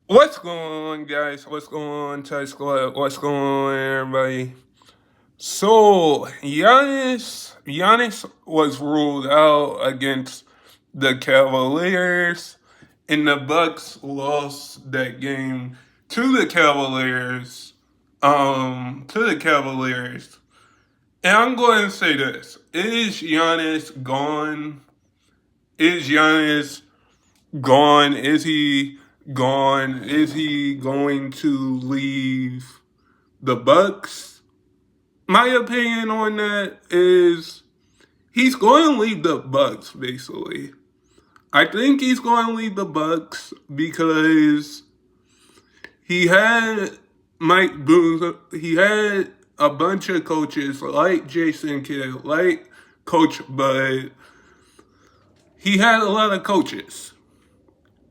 What's going on, guys? What's going on, Thai Squad? What's going on, everybody? So, Giannis was ruled out against the Cavaliers, and the Bucks lost that game to the Cavaliers. And I'm going to say this: Is Giannis gone? Is Giannis gone? Is he gone? Is he going to leave the Bucks? My opinion on that is he's going to leave the Bucks. Basically, I think he's going to leave the Bucks because he had Mike Boone. He had a bunch of coaches like Jason Kidd, like Coach Bud. He had a lot of coaches.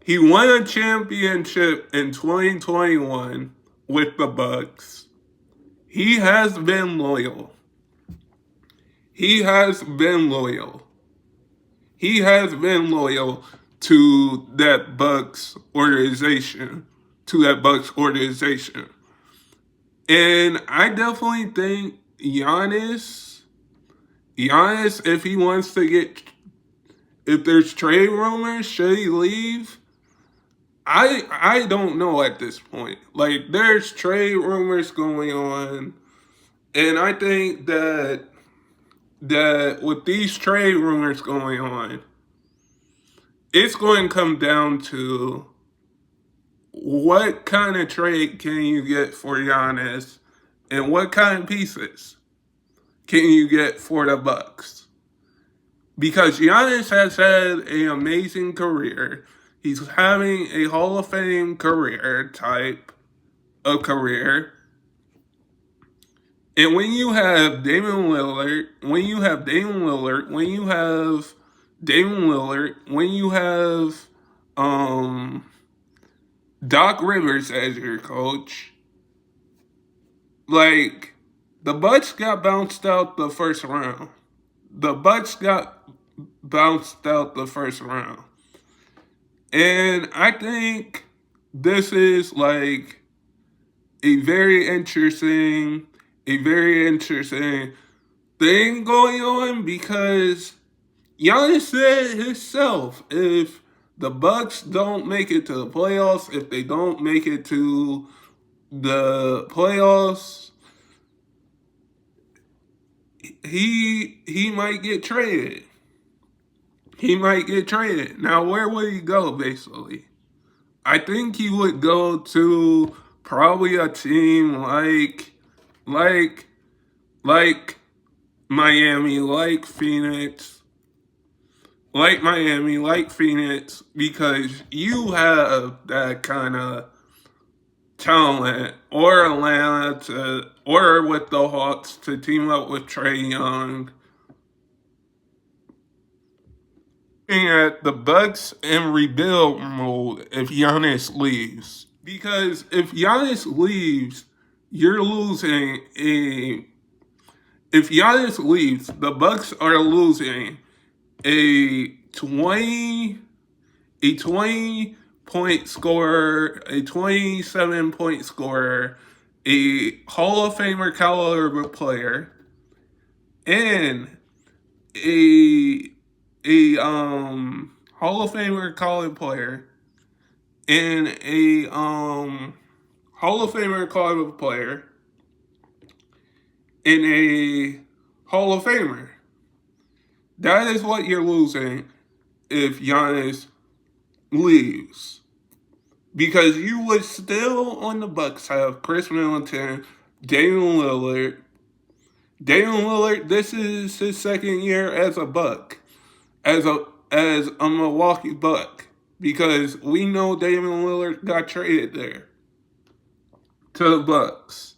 He won a championship in 2021 with the Bucks. He has been loyal. He has been loyal. He has been loyal to that Bucks organization. To that Bucks organization. And I definitely think Giannis, if he wants to if there's trade rumors, should he leave? I don't know at this point. Like there's trade rumors going on, and I think that with these trade rumors going on, it's going to come down to what kind of trade can you get for Giannis, and what kind of pieces can you get for the Bucks? Because Giannis has had an amazing career. He's having a Hall of Fame career type of career. And when you have Damon Lillard, when you have Damon Lillard, when you have Damon Lillard, when you have um, Doc Rivers as your coach, like the Bucks got bounced out the first round. The Bucks got bounced out the first round. And I think this is like a very interesting, a very interesting thing going on because Giannis said himself, if the Bucks don't make it to the playoffs, if they don't make it to the playoffs, he might get traded. He might get traded. Now, where would he go, basically? I think he would go to probably a team like, like Miami, like Phoenix, because you have that kind of talent, or Atlanta or with the Hawks to team up with Trae Young. Looking at the Bucks in rebuild mode if Giannis leaves. Because if Giannis leaves, you're losing a. If Giannis leaves, the Bucks are losing a 20 a 20 point scorer, a 27-point scorer, a Hall of Famer caliber player, and a Hall of Famer college player, and a Hall of Famer college player, and a Hall of Famer. That is what you're losing if Giannis leaves. Because you would still on the Bucks have Chris Middleton, Damian Lillard. Damian Lillard, this is his second year as a Buck, as a Milwaukee Buck, because we know Damian Lillard got traded there to the Bucks.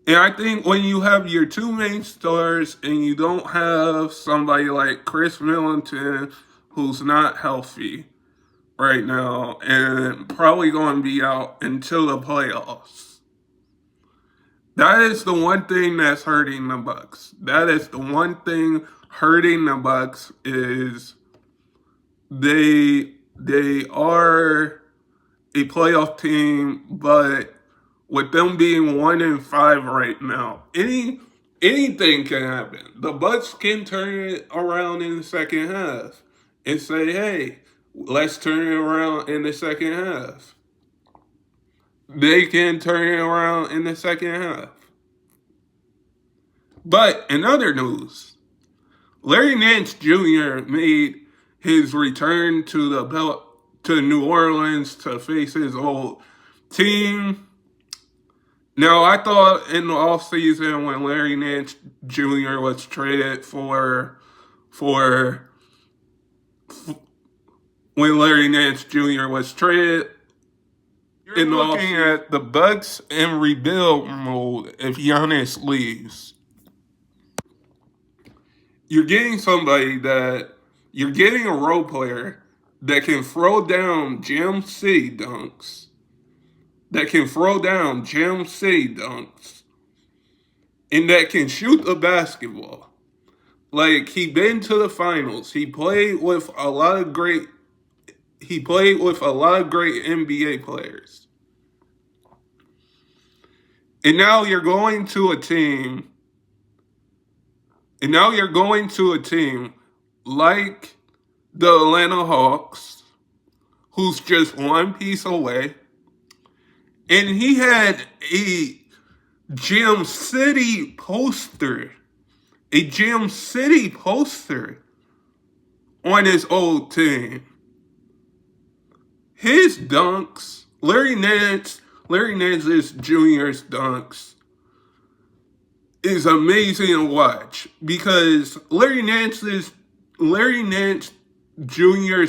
And I think when you have your two main stars and you don't have somebody like Chris Middleton who's not healthy right now and probably going to be out until the playoffs. That is the one thing that's hurting the Bucks. That is the one thing hurting the Bucks is they are a playoff team, but with them being 1-5 right now, anything can happen. The Bucks can turn it around in the second half and say, "Hey, let's turn it around in the second half." They can turn it around in the second half. But in other news, Larry Nance Jr. made his return to New Orleans to face his old team. Now, I thought in the offseason when Larry Nance Jr. was traded for when Larry Nance Jr. was traded, you're looking at the Bucks in rebuild mode if Giannis leaves. You're getting you're getting a role player that can throw down Gem City dunks, and that can shoot the basketball. Like, he been to the finals. He played with a lot of great NBA players. And now you're going to a team like the Atlanta Hawks, who's just one piece away. And he had a Gem City poster on his old team. His dunks, Larry Nance Jr.'s dunks is amazing to watch because Larry Nance Jr.'s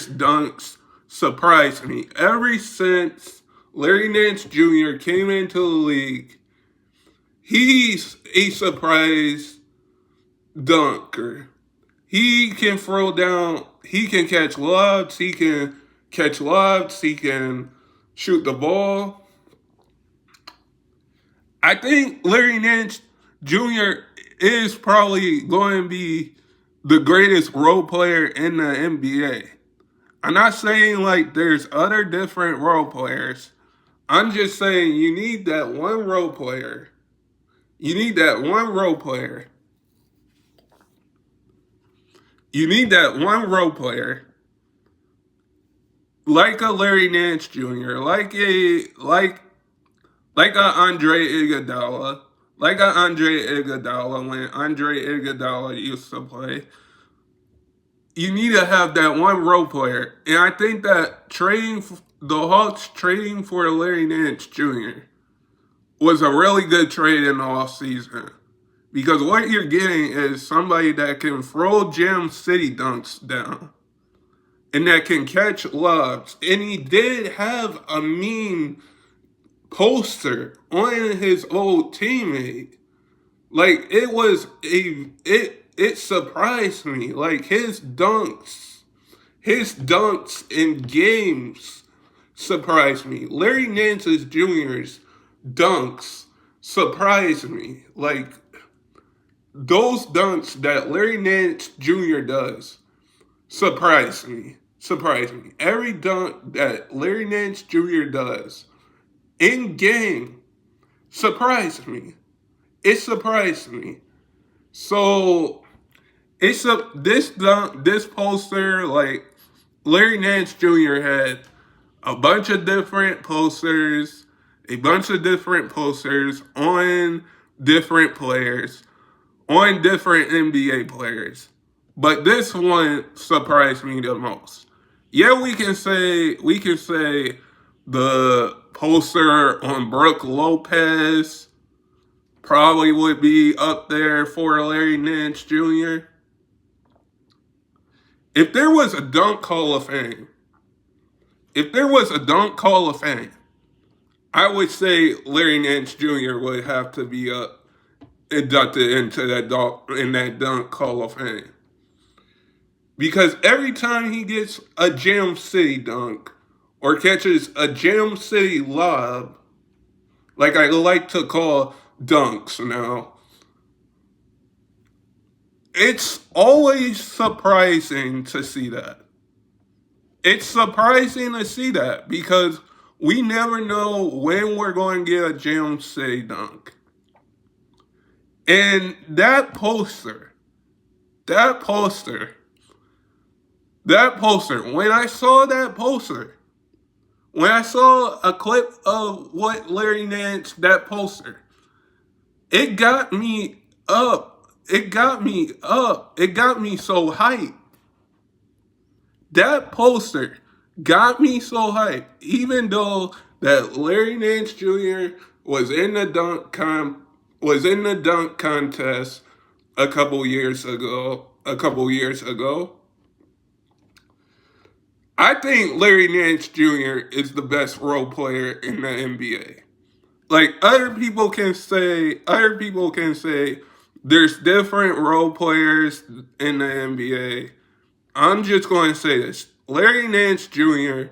dunks surprised me. Ever since Larry Nance Jr. came into the league, he's a surprise dunker. He can throw down, he can catch lobs, he can shoot the ball. I think Larry Nance Jr. is probably going to be the greatest role player in the NBA. I'm not saying like there's other different role players. I'm just saying you need that one role player. You need that one role player like a Larry Nance Jr., like a Andre Iguodala, when Andre Iguodala used to play. You need to have that one role player, and I think that the Hawks trading for Larry Nance Jr. was a really good trade in the offseason. Because what you're getting is somebody that can throw Gem City dunks down and that can catch lobs. And he did have a mean poster on his old teammate. Like, it surprised me. Like, his dunks in games surprised me. Larry Nance Jr.'s dunks surprised me. Like, those dunks that Larry Nance Jr. does surprise me. Every dunk that Larry Nance Jr. does in game surprised me. It surprised me. So this poster, like, Larry Nance Jr. had a bunch of different posters on different players, on different NBA players. But this one surprised me the most. Yeah, we can say the poster on Brooke Lopez probably would be up there for Larry Nance Jr. If there was a dunk Hall of Fame, I would say Larry Nance Jr. would have to be inducted into that dunk Hall of Fame. Because every time he gets a Gem City dunk or catches a Gem City lob, like I like to call dunks now, it's always surprising to see that. It's surprising to see that because We never know when we're going to get a Jam City dunk. And that poster, when I saw that poster, when I saw a clip of what Larry Nance, that poster, it got me up. It got me up. It got me so hyped. That poster got me so hyped. Even though that Larry Nance Jr. was in the dunk contest a couple years ago. I think Larry Nance Jr. is the best role player in the NBA. Like other people can say there's different role players in the NBA. I'm just going to say this. Larry Nance Jr.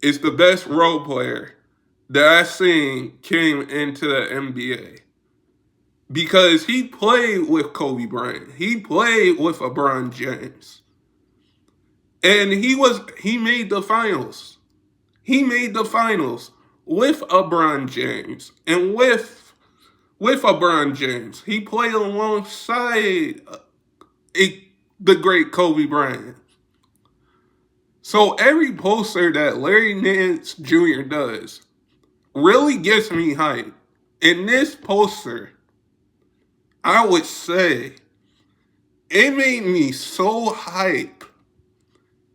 is the best role player that I've seen came into the NBA. Because he played with Kobe Bryant. He played with LeBron James. And he made the finals. He made the finals with LeBron James. And with LeBron James, he played alongside the great Kobe Bryant. So every poster that Larry Nance Jr. does really gets me hyped. In this poster, I would say it made me so hype.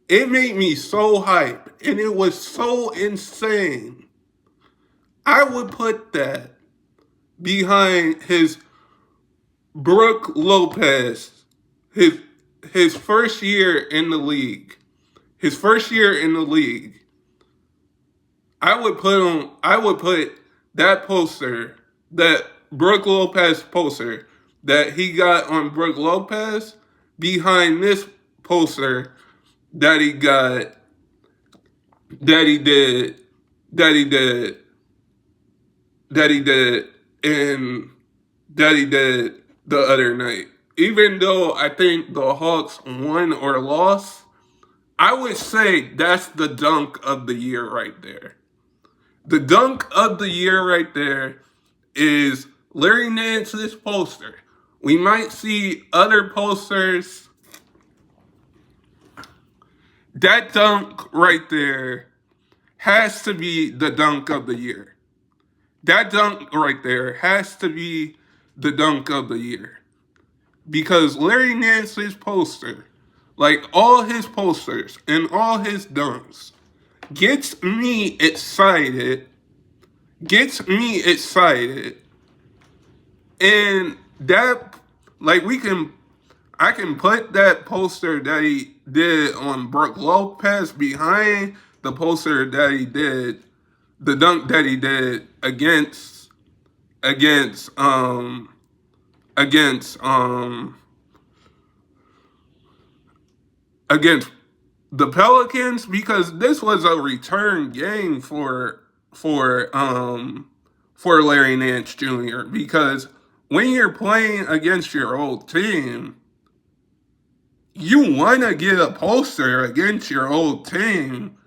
It made me so hype, and it was so insane. I would put that behind his Brook Lopez, his first year in the league. His first year in the league. I would put that poster, that Brook Lopez poster that he got on Brook Lopez behind this poster that he got, that he did, that he did, that he did, and that he did the other night. Even though I think the Hawks won or lost, I would say that's the dunk of the year right there. The dunk of the year right there is Larry Nance's poster. We might see other posters. That dunk right there has to be the dunk of the year. That dunk right there has to be the dunk of the year. Because Larry Nance's poster, like all his posters and all his dunks, gets me excited. And that, like I can put that poster that he did on Brook Lopez behind the poster that he did, the dunk that he did against the Pelicans, because this was a return game for Larry Nance Jr. Because when you're playing against your old team, you want to get a poster against your old team.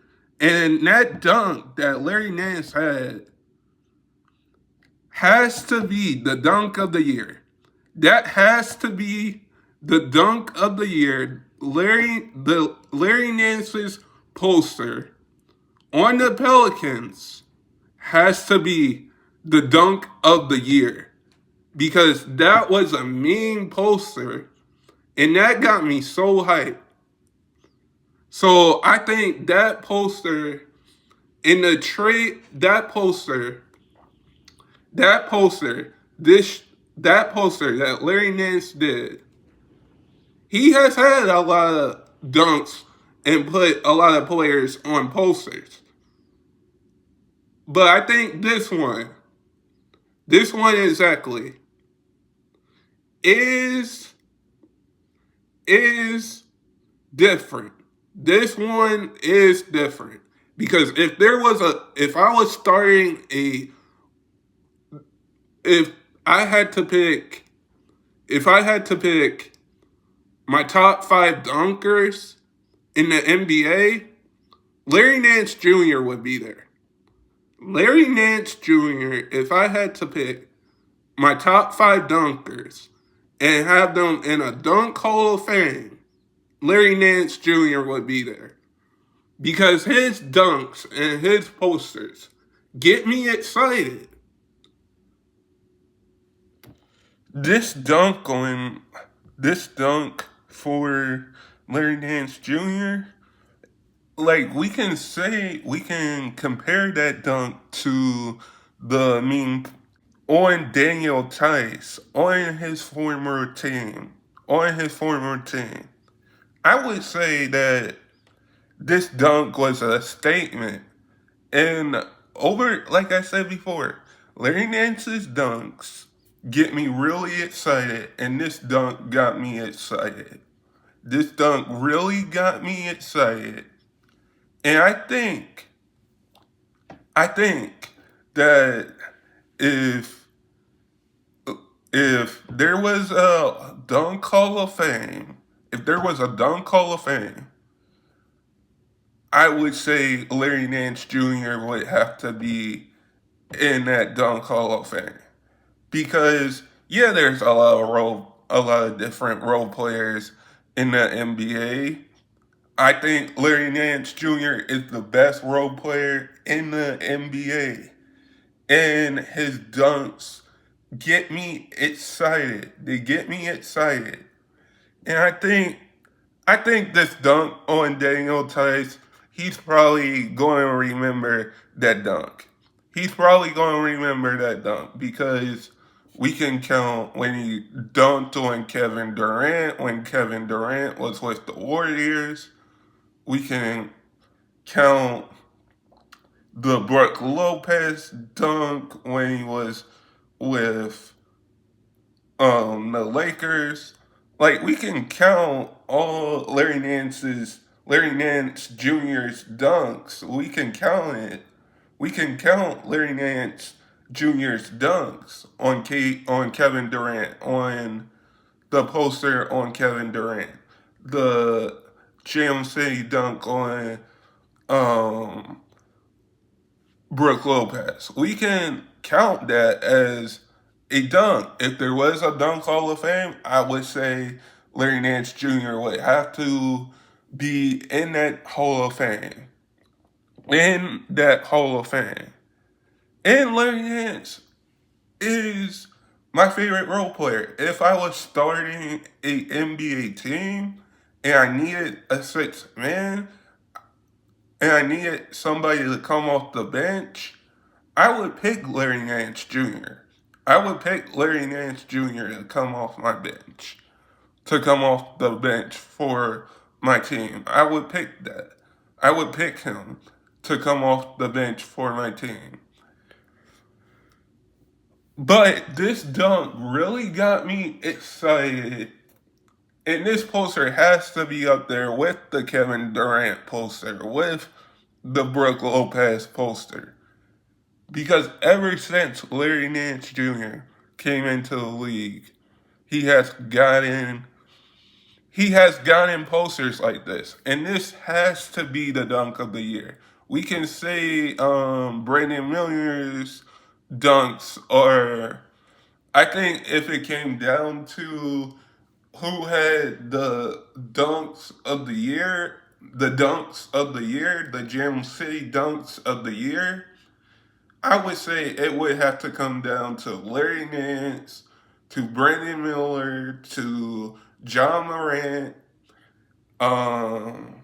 And that dunk that Larry Nance had has to be the dunk of the year. That has to be the dunk of the year. Larry Nance's poster on the Pelicans has to be the dunk of the year. Because that was a mean poster. And that got me so hyped. So I think that poster in the trade, that poster that Larry Nance did, he has had a lot of dunks and put a lot of players on posters. But I think this one exactly, is different. This one is different. Because if I had to pick my top 5 dunkers in the NBA, Larry Nance Jr. would be there. Larry Nance Jr., if I had to pick my top five dunkers and have them in a dunk hall of fame, Larry Nance Jr. would be there. Because his dunks and his posters get me excited. This dunk on this dunk for Larry Nance Jr., like we can compare that dunk to the meme on Daniel Tice on his former team. On his former team. I would say that this dunk was a statement. And over, like I said before, Larry Nance's dunks get me really excited, and this dunk got me excited. This dunk really got me excited. And I think that if if there was a dunk hall of fame, if there was a dunk hall of fame, I would say Larry Nance Jr. would have to be in that dunk hall of fame. Because yeah, there's a lot of different role players in the NBA. I think Larry Nance Jr. is the best role player in the NBA. And his dunks get me excited. They get me excited. And I think this dunk on Daniel Tice, he's probably going to remember that dunk. He's probably going to remember that dunk because we can count when he dunked on Kevin Durant when Kevin Durant was with the Warriors. We can count the Brook Lopez dunk when he was with the Lakers. Like we can count all Larry Nance Jr.'s dunks. We can count it. We can count Larry Nance Jr.'s dunks on Kevin Durant, on the poster on Kevin Durant, the Jam City dunk on um Brook Lopez. We can count that as a dunk. If there was a dunk Hall of Fame, I would say Larry Nance Jr. would have to be in that Hall of Fame. In that Hall of Fame. And Larry Nance is my favorite role player. If I was starting a NBA team and I needed a sixth man and I needed somebody to come off the bench, I would pick Larry Nance Jr. I would pick Larry Nance Jr. to come off my bench, to come off the bench for my team. I would pick that. I would pick him to come off the bench for my team. But this dunk really got me excited. And this poster has to be up there with the Kevin Durant poster, with the Brook Lopez poster. Because ever since Larry Nance Jr. came into the league, he has gotten he has gotten posters like this. And this has to be the dunk of the year. We can say Brandon Miller's dunks, or I think if it came down to who had the dunks of the year, the Jam City dunks of the year, I would say it would have to come down to Larry Nance, to Brandon Miller, to John Morant, um,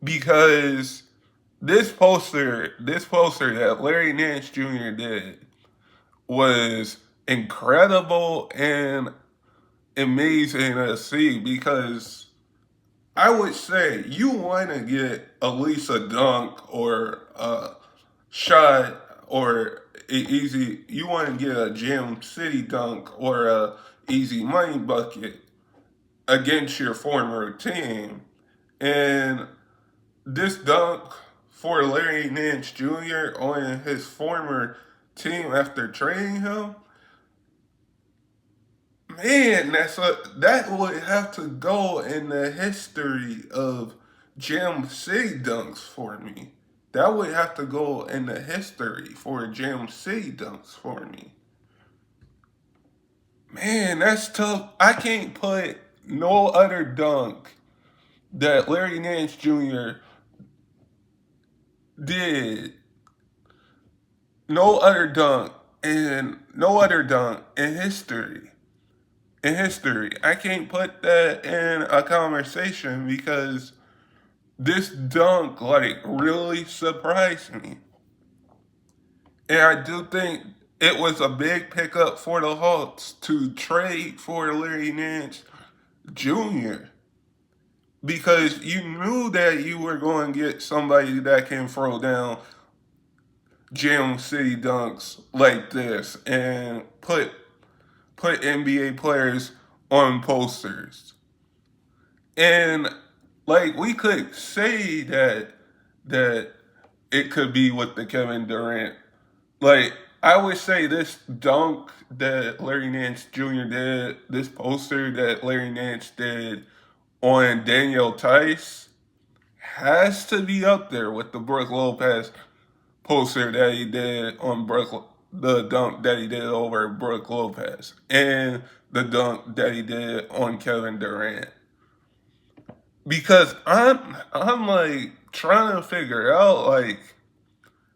because this poster that Larry Nance Jr. did was incredible and amazing to see because I would say you want to get at least a dunk or a shot or you want to get a Jam City dunk or a easy money bucket against your former team. And this dunk for Larry Nance Jr. on his former team after trading him, man, that would have to go in the history of Jam City dunks for me. that would have to go into history for Jam City dunks for me. Man, that's tough. I can't put no other dunk that Larry Nance Jr. did. No other dunk in history. In history, I can't put that in a conversation because this dunk like really surprised me. And I do think it was a big pickup for the Hawks to trade for Larry Nance Jr. because you knew that you were going to get somebody that can throw down Jam City dunks like this and put NBA players on posters. And like we could say that it could be with the Kevin Durant. Like I would say this dunk that Larry Nance Jr. did, this poster that Larry Nance did on Daniel Tice has to be up there with the Brook Lopez poster that he did on the dunk that he did over Brook Lopez, and the dunk that he did on Kevin Durant. Because I'm like trying to figure out like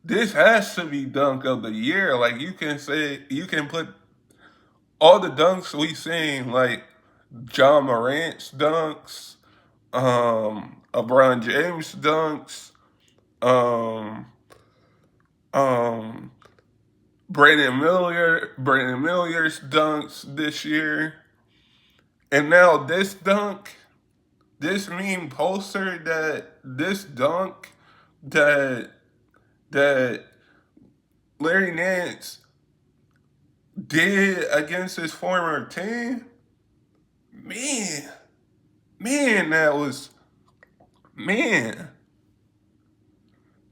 this has to be dunk of the year. Like you can put all the dunks we seen like John Morant's dunks, LeBron James dunks, um, um, Brandon Miller's dunks this year, and now this dunk, this meme poster this dunk that that Larry Nance did against his former team, man, that was man.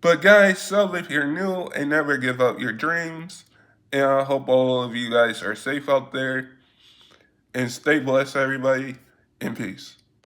But guys, sub if you're new and never give up your dreams. And I hope all of you guys are safe out there. And stay blessed, everybody. And peace.